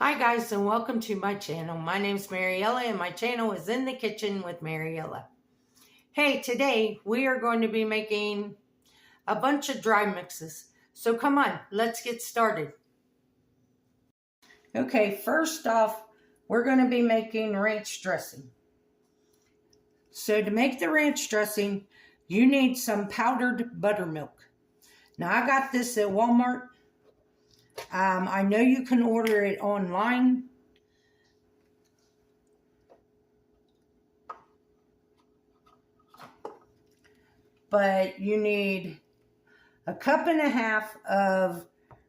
Hi guys, and welcome to my channel. My name is Mariella and my channel is In the Kitchen with Mariella. Hey, today we are going to be making a bunch of dry mixes. So come on, let's get started. Okay, first off, we're going to be making ranch dressing. So to make the ranch dressing, you need some powdered buttermilk. Now I got this at Walmart. I know you can order it online. But you need a cup and a half of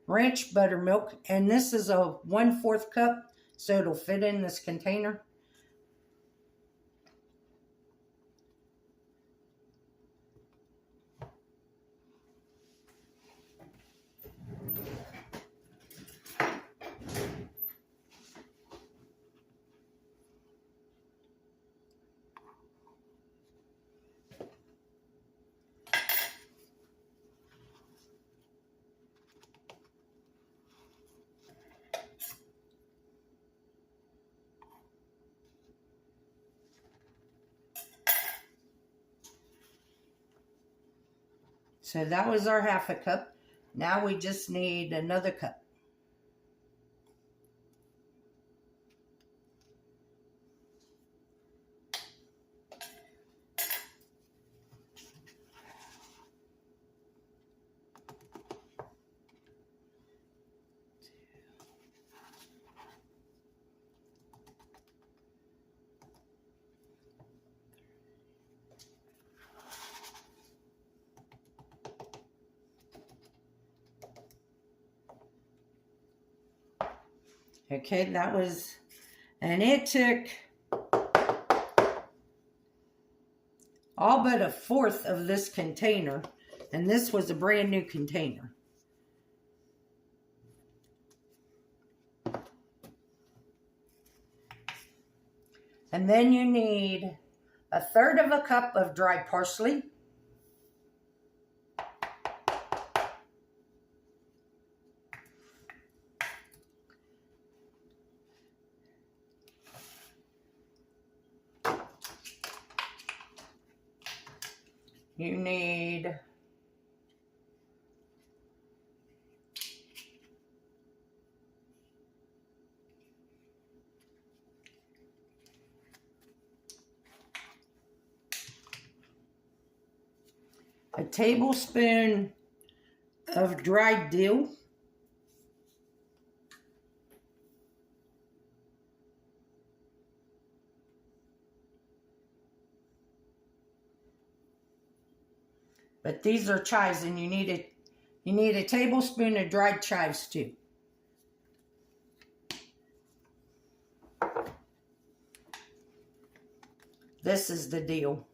ranch buttermilk, and this is a 1/4 cup, so it'll fit in this container. So that was our 1/2 cup. Now we just need another cup. Okay, that was, and it took all but 1/4 of this container, and this was a brand new container. And then you need 1/3 cup of dried parsley. You need a tablespoon of dried dill. But these are chives, and you need a tablespoon of dried chives too. This is the deal.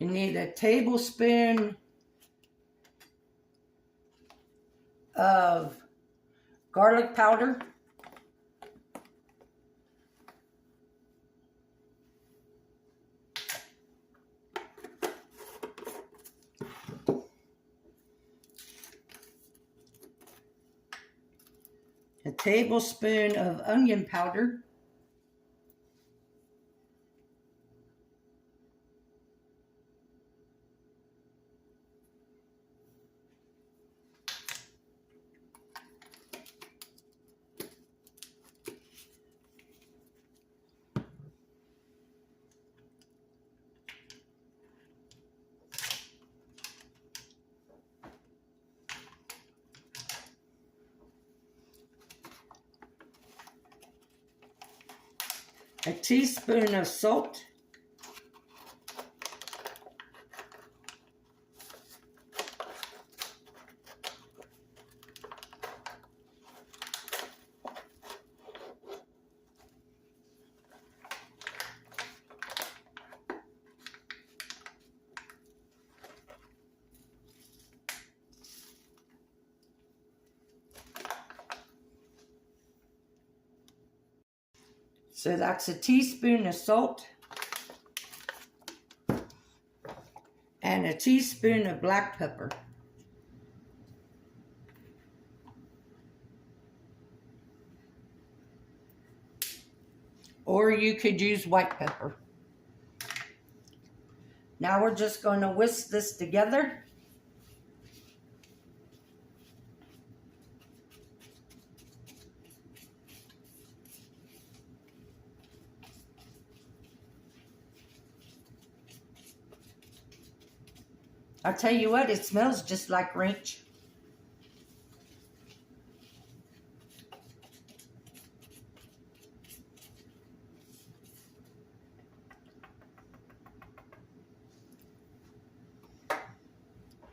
You need a tablespoon of garlic powder. A tablespoon of onion powder. A teaspoon of salt. So that's a teaspoon of salt and a teaspoon of black pepper. Or you could use white pepper. Now we're just going to whisk this together. I'll tell you what, it smells just like ranch.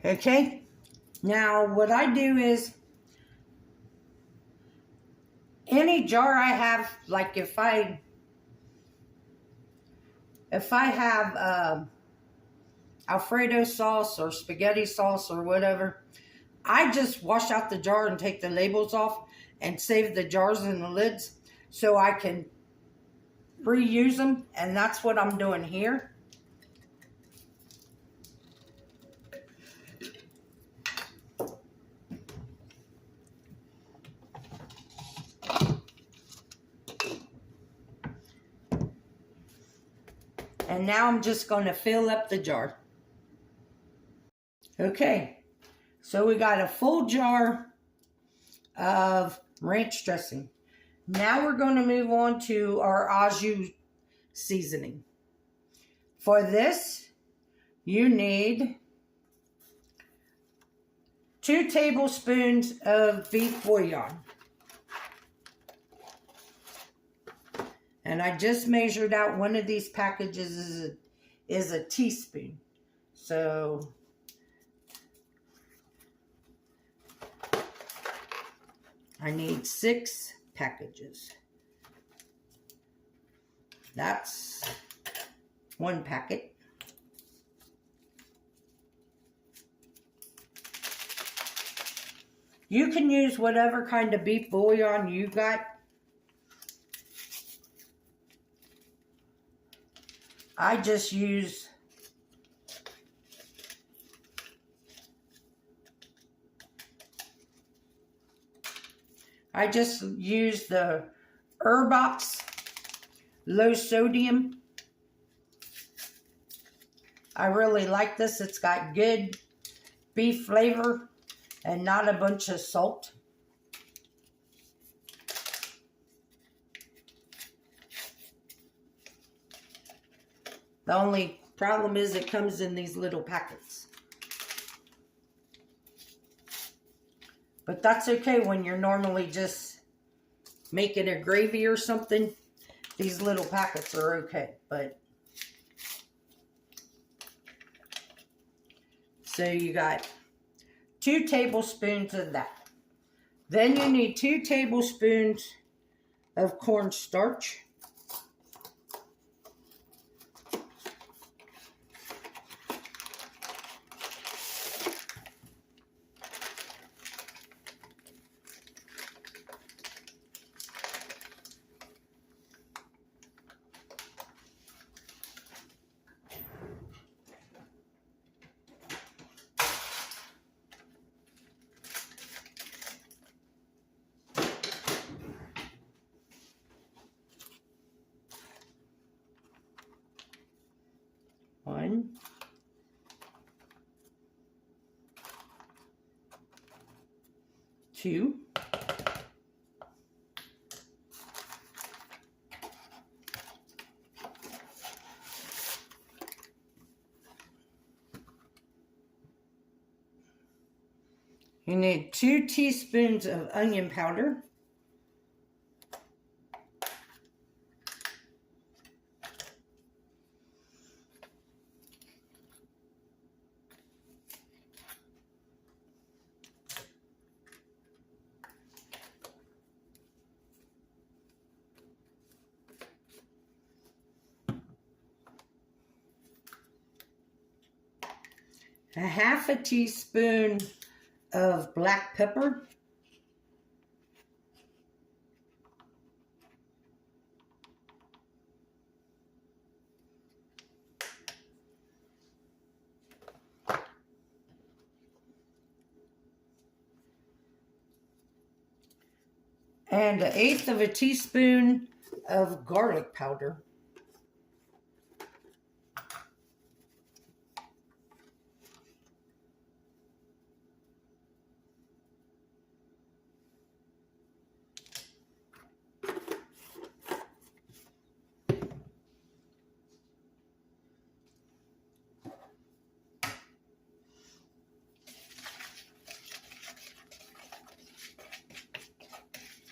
Okay, now what I do is, any jar I have, like if I have Alfredo sauce or spaghetti sauce or whatever, I just wash out the jar and take the labels off and save the jars and the lids so I can reuse them, and that's what I'm doing here. And now I'm just going to fill up the jar. Okay, so we got a full jar of ranch dressing. Now we're going to move on to our au jus seasoning. For this, you need 2 tablespoons of beef bouillon. And I just measured out one of these packages is a teaspoon. So I need 6 packages. That's 1 packet. You can use whatever kind of beef bouillon you got. I just use the Herbox low sodium. I really like this. It's got good beef flavor and not a bunch of salt. The only problem is it comes in these little packets. But that's okay when you're normally just making a gravy or something. These little packets are okay. But so you got 2 tablespoons of that. Then you need 2 tablespoons of cornstarch. One, two, you need 2 teaspoons of onion powder. A half a teaspoon of black pepper. and 1/8 of a teaspoon of garlic powder.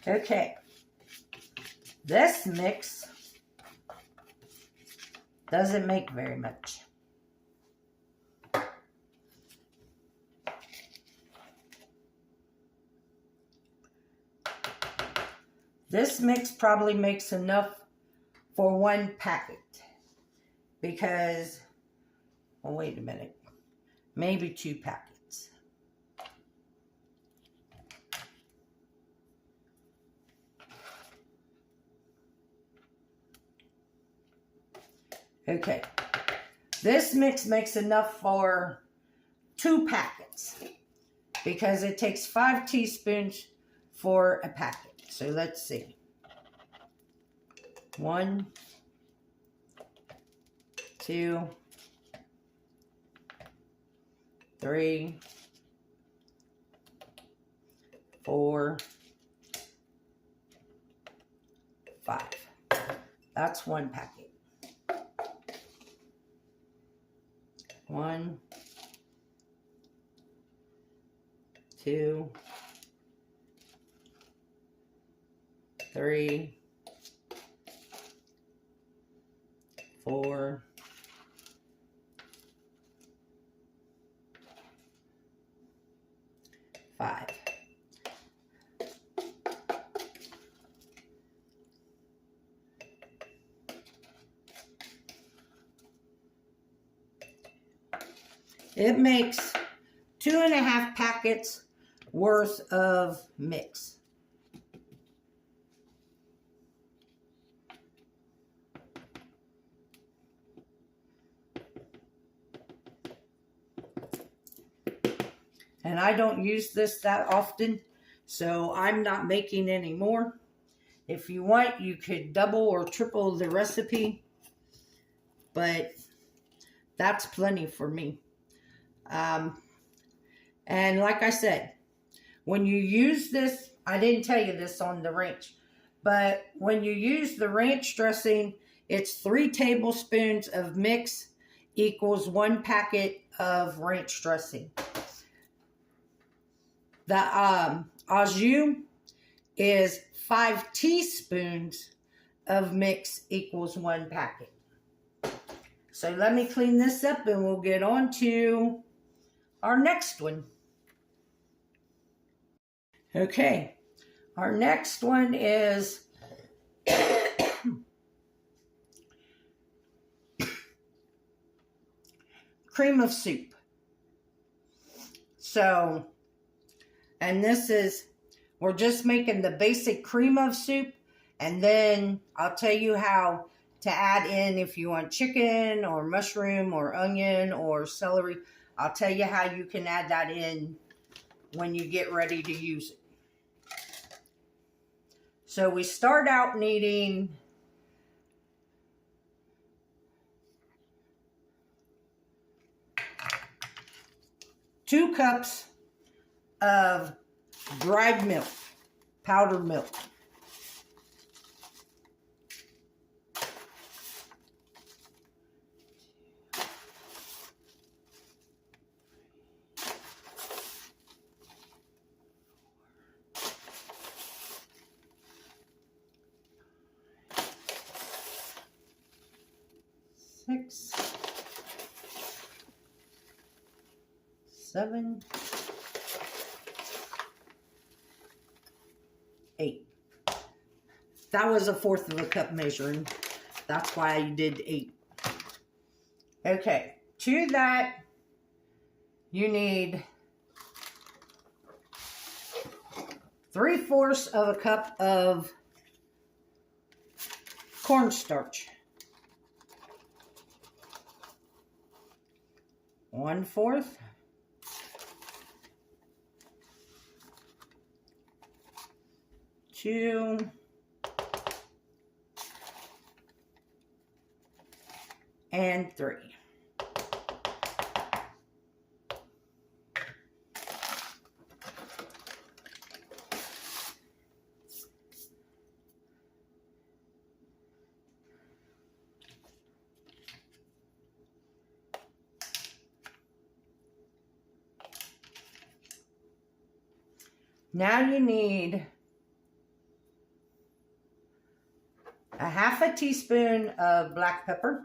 Okay, this mix doesn't make very much. This mix probably makes enough for 1 packet because, well, wait a minute, maybe 2 packets. Okay, this mix makes enough for 2 packets because it takes 5 teaspoons for a packet. So let's see. 1, 2, 3, 4, 5. That's 1 packet. 1, 2, 3, 4, 5. It makes 2.5 packets worth of mix. And I don't use this that often, so I'm not making any more. If you want, you could double or triple the recipe, but that's plenty for me. And like I said, when you use this, I didn't tell you this on the ranch, but when you use the ranch dressing, it's 3 tablespoons of mix equals 1 packet of ranch dressing. The au jus is 5 teaspoons of mix equals 1 packet. So let me clean this up and we'll get on to our next one. Okay, our next one is cream of soup. So, and this is, we're just making the basic cream of soup, and then I'll tell you how to add in if you want chicken or mushroom or onion or celery. I'll tell you how you can add that in when you get ready to use it. So we start out needing 2 cups of dried milk, powdered milk. Six, 7, 8. That was 1/4 of a cup measuring. That's why I did 8. Okay, to that you need 3/4 of a cup of cornstarch. 1/4. 2 2, and 3. Now you need a half a teaspoon of black pepper,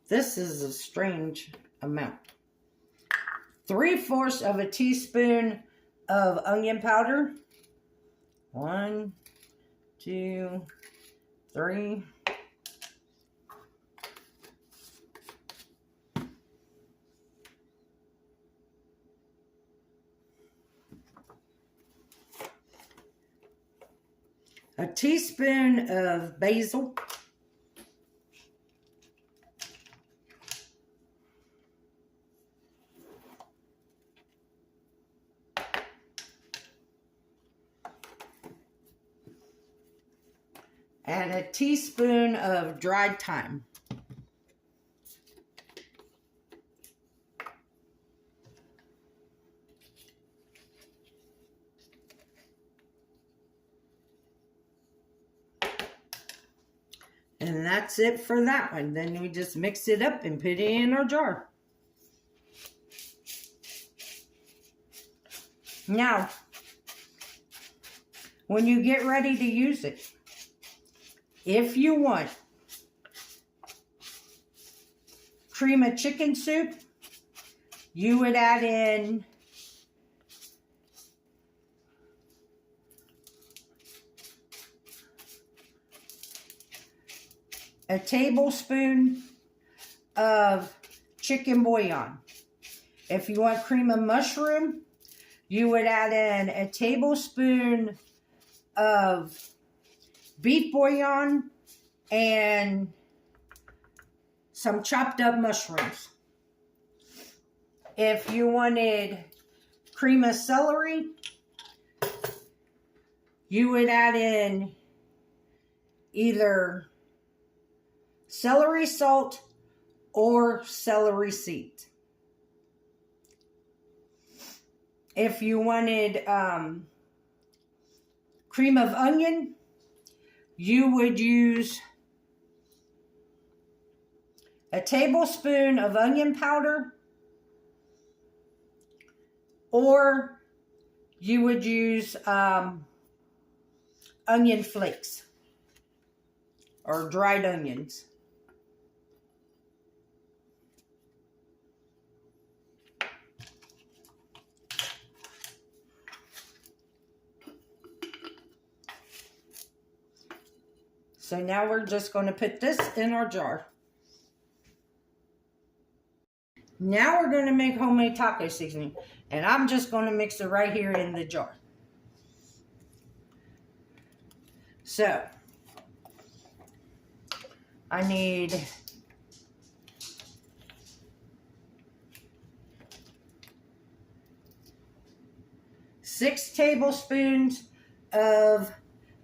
this is a strange amount, 3/4 of a teaspoon of onion powder, 1, 2, 3, a teaspoon of basil, and a teaspoon of dried thyme. And that's it for that one. Then we just mix it up and put it in our jar. Now, when you get ready to use it, if you want cream of chicken soup, you would add in a tablespoon of chicken bouillon. If you want cream of mushroom, you would add in a tablespoon of beef bouillon and some chopped up mushrooms. If you wanted cream of celery, you would add in either celery salt or celery seed. If you wanted cream of onion, you would use a tablespoon of onion powder, or you would use onion flakes or dried onions. So now we're just going to put this in our jar. Now we're going to make homemade taco seasoning. And I'm just going to mix it right here in the jar. So, I need 6 tablespoons of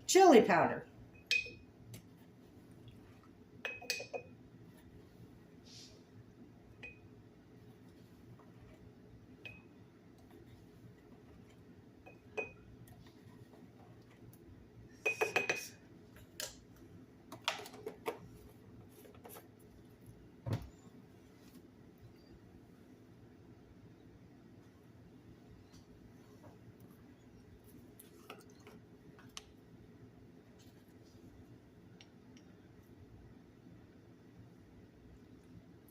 chili powder.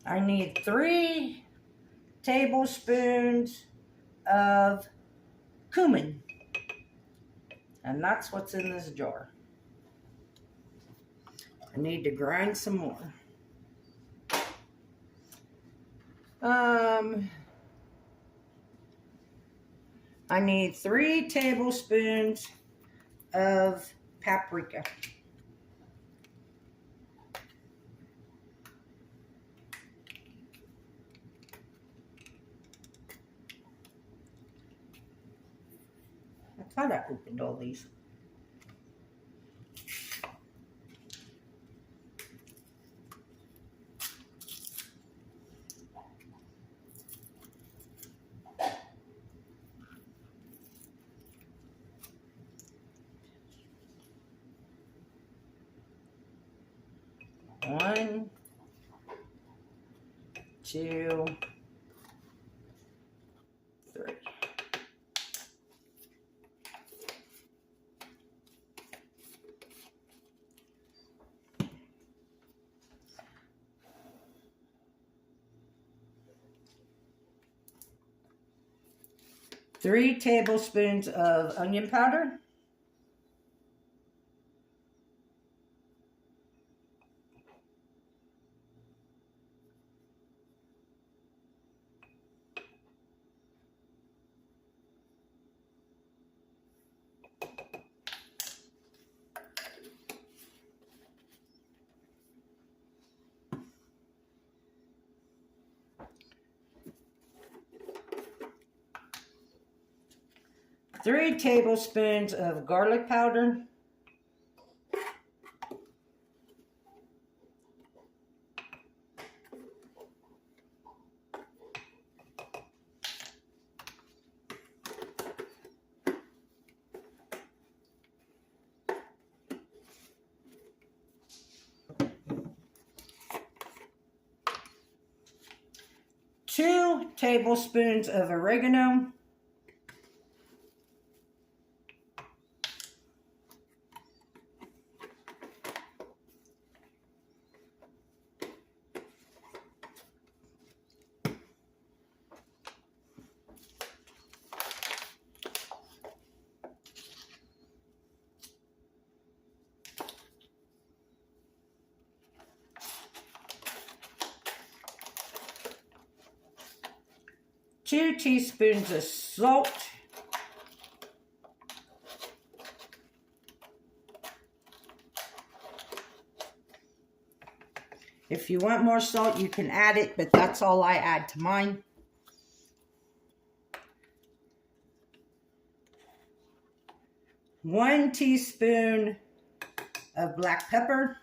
I need 3 tablespoons of cumin. And that's what's in this jar. I need to grind some more. I need 3 tablespoons of paprika. I thought I opened all these. One, 2, 3. Three tablespoons of onion powder. 3 tablespoons of garlic powder. 2 tablespoons of oregano. 2 teaspoons of salt. If you want more salt, you can add it, but that's all I add to mine. One teaspoon of black pepper.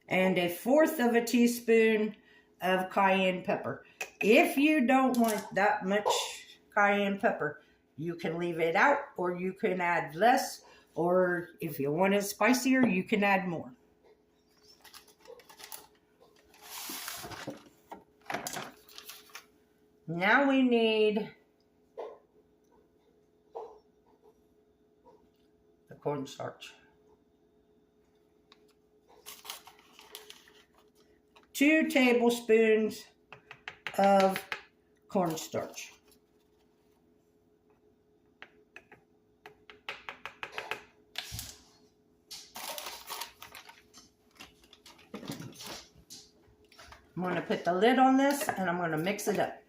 And 1/4 teaspoon of cayenne pepper. If you don't want that much cayenne pepper, you can leave it out, or you can add less, or if you want it spicier, you can add more. Now we need the cornstarch. 2 tablespoons of cornstarch. I'm going to put the lid on this and I'm going to mix it up.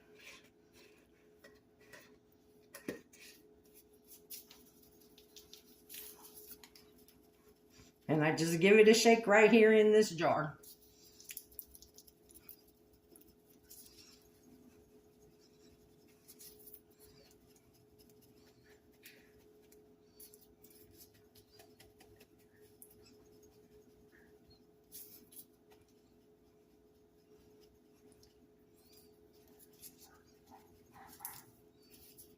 And I just give it a shake right here in this jar.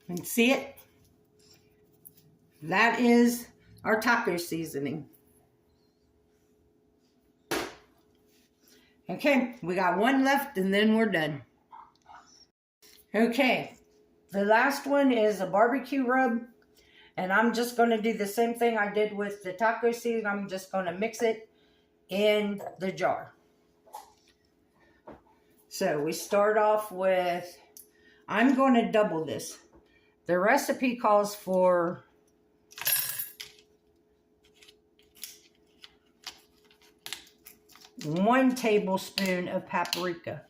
And see it? That is our taco seasoning. Okay, we got one left and then we're done. Okay, the last one is a barbecue rub. And I'm just going to do the same thing I did with the taco seasoning. I'm just going to mix it in the jar. So we start off with, I'm going to double this. The recipe calls for 1 tablespoon of paprika,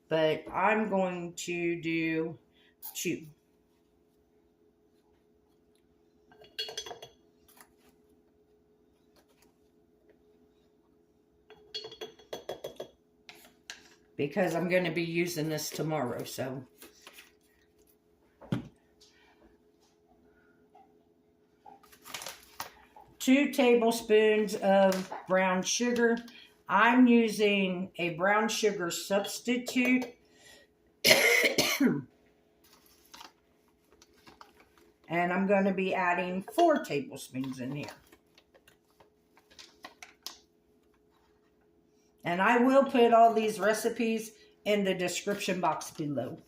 but I'm going to do 2. Because I'm going to be using this tomorrow, so. Two tablespoons of brown sugar. I'm using a brown sugar substitute. And I'm going to be adding 4 tablespoons in here. And I will put all these recipes in the description box below.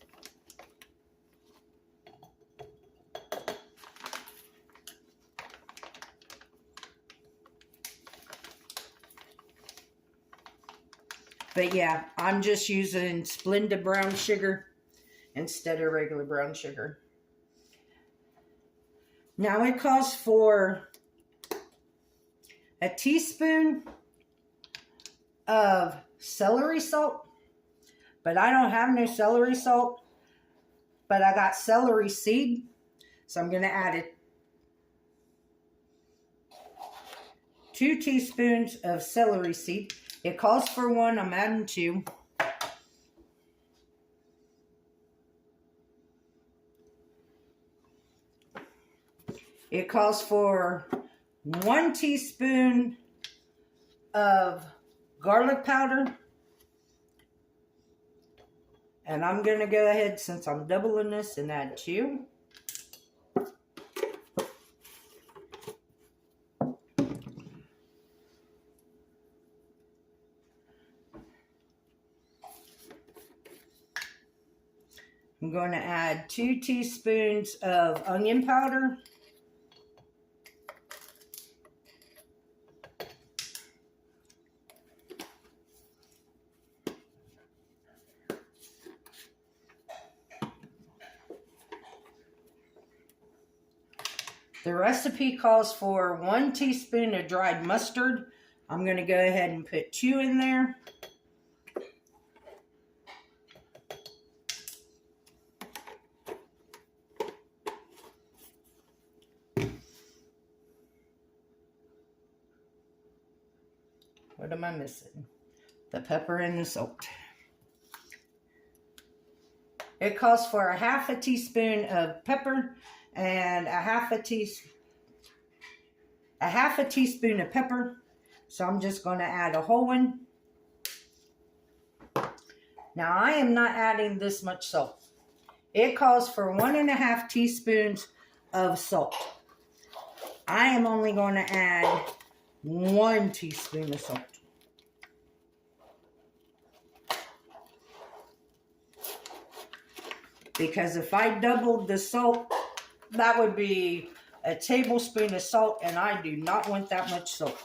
But yeah, I'm just using Splenda brown sugar instead of regular brown sugar. Now it calls for a teaspoon of celery salt, but I don't have no celery salt, but I got celery seed, so I'm going to add it. 2 teaspoons of celery seed. It calls for 1, I'm adding 2. It calls for 1 teaspoon of garlic powder. And I'm going to go ahead, since I'm doubling this, and add 2. I'm going to add 2 teaspoons of onion powder. The recipe calls for 1 teaspoon of dried mustard. I'm going to go ahead and put 2 in there. What am I missing? The pepper and the salt. It calls for a 1/2 teaspoon of pepper and a 1/2 teaspoon of pepper. So I'm just going to add a whole one. Now I am not adding this much salt. It calls for 1.5 teaspoons of salt. I am only going to add 1 teaspoon of salt. Because if I doubled the salt, that would be a tablespoon of salt, and I do not want that much salt.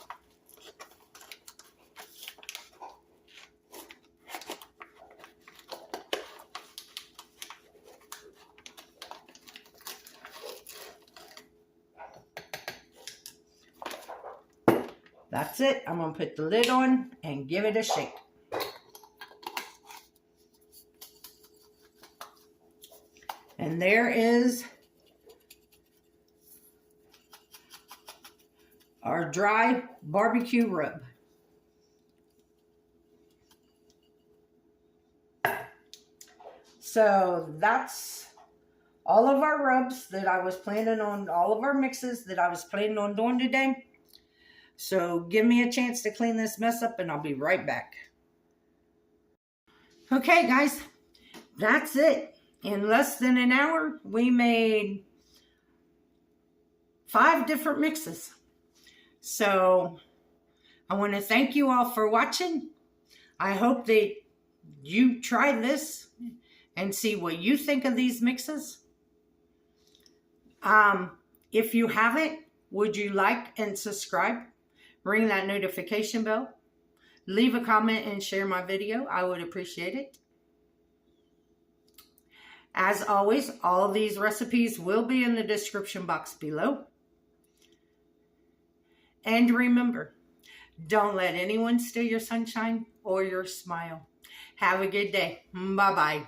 That's it. I'm going to put the lid on and give it a shake. And there is our dry barbecue rub. So that's all of our rubs that I was planning on, all of our mixes that I was planning on doing today. So give me a chance to clean this mess up and I'll be right back. Okay guys, that's it. In less than an hour, we made 5 different mixes. So I want to thank you all for watching. I hope that you try this and see what you think of these mixes. If you haven't, would you like and subscribe? Ring that notification bell. Leave a comment and share my video. I would appreciate it. As always, all of these recipes will be in the description box below. And remember, don't let anyone steal your sunshine or your smile. Have a good day. Bye-bye.